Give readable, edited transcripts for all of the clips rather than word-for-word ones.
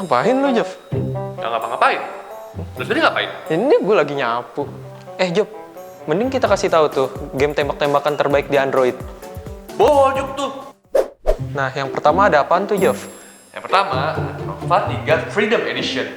Ngapain lu, Jof? Nggak ngapa-ngapain. Terus tadi ngapain? Ini gue lagi nyapu. Jof, mending kita kasih tahu tuh game tembak-tembakan terbaik di Android. Bojok tuh. Nah, yang pertama ada apaan tuh, Jof? Yang pertama, Nova 3 Freedom Edition.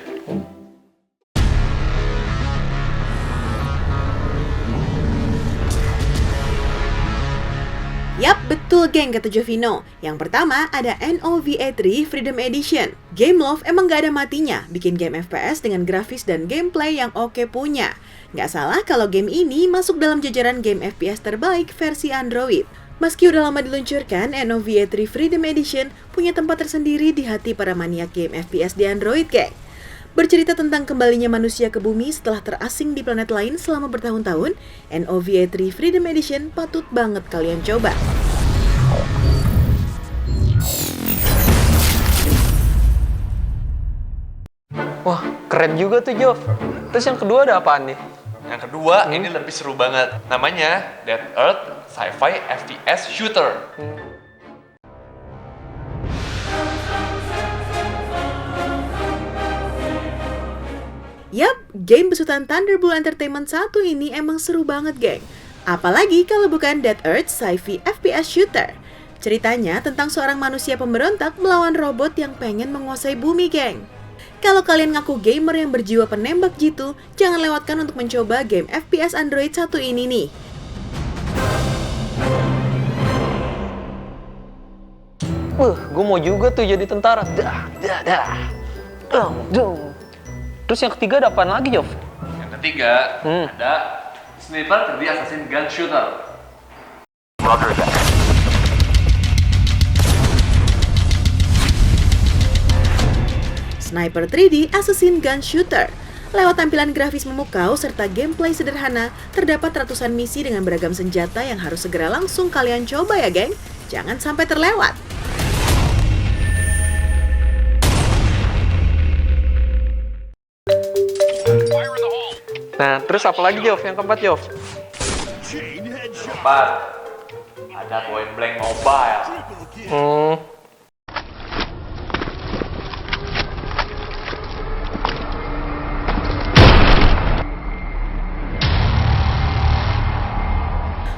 Yap, betul geng, kata Jovino. Yang pertama ada NOVA 3 Freedom Edition. Game Love emang gak ada matinya, bikin game FPS dengan grafis dan gameplay yang oke punya. Gak salah kalau game ini masuk dalam jajaran game FPS terbaik versi Android. Meski udah lama diluncurkan, NOVA 3 Freedom Edition punya tempat tersendiri di hati para maniak game FPS di Android, geng. Bercerita tentang kembalinya manusia ke bumi setelah terasing di planet lain selama bertahun-tahun, NOVA 3 Freedom Edition patut banget kalian coba. Wah, keren juga tuh, Jof. Terus yang kedua ada apaan nih? Yang kedua, ini lebih seru banget. Namanya Dead Earth Sci-Fi FPS Shooter. Yap, game besutan Thunderbolt Entertainment 1 ini emang seru banget, geng. Apalagi kalau bukan Dead Earth Sci-Fi FPS Shooter. Ceritanya tentang seorang manusia pemberontak melawan robot yang pengen menguasai bumi, geng. Kalau kalian ngaku gamer yang berjiwa penembak jitu, jangan lewatkan untuk mencoba game FPS Android 1 ini nih. Gue mau juga tuh jadi tentara. Terus yang ketiga ada apaan lagi, Jof? Yang ketiga, ada Sniper 3 Assassin Gun Shooter. Sniper 3D Assassin Gun Shooter. Lewat tampilan grafis memukau serta gameplay sederhana, terdapat ratusan misi dengan beragam senjata yang harus segera langsung kalian coba ya, geng. Jangan sampai terlewat. Nah, terus apa lagi, Jof? Yang keempat, Jof? Keempat, ada Point Blank Mobile.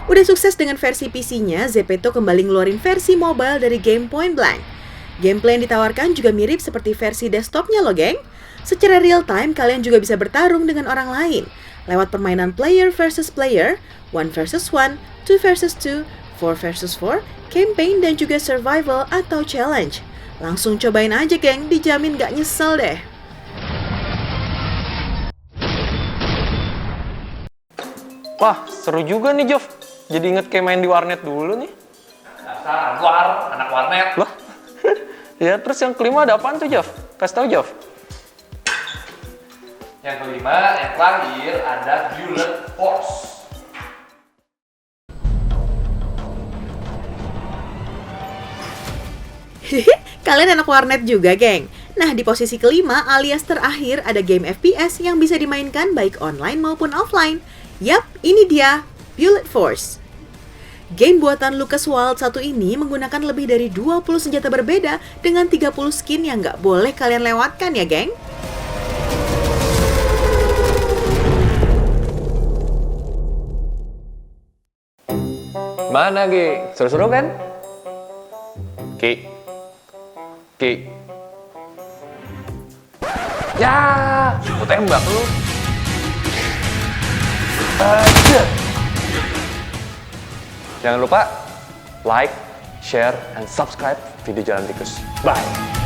Udah sukses dengan versi PC-nya, Zepeto kembali ngeluarin versi mobile dari game Point Blank. Gameplay yang ditawarkan juga mirip seperti versi desktopnya loh, geng. Secara real time, kalian juga bisa bertarung dengan orang lain lewat permainan player versus player, 1 versus 1, 2 versus 2, 4 versus 4, campaign, dan juga survival atau challenge. Langsung cobain aja, geng, dijamin gak nyesel deh. Wah, seru juga nih, Jof. Jadi inget kayak main di warnet dulu nih. Dasar anak warnet. Loh? Ya, terus yang kelima ada apaan tuh, Jof? Kasih tau, Jof. Yang kelima, yang terakhir ada Bullet Force. Kalian anak warnet juga, geng. Nah, di posisi kelima alias terakhir ada game FPS yang bisa dimainkan baik online maupun offline. Yap, ini dia, Bullet Force. Game buatan LucasWild 1 ini menggunakan lebih dari 20 senjata berbeda dengan 30 skin yang nggak boleh kalian lewatkan ya, geng. Mana, Ki? Seru-seru kan? Ki. Ya, aku tembak lu. Jangan lupa like, share, and subscribe video Jalan Tikus. Bye!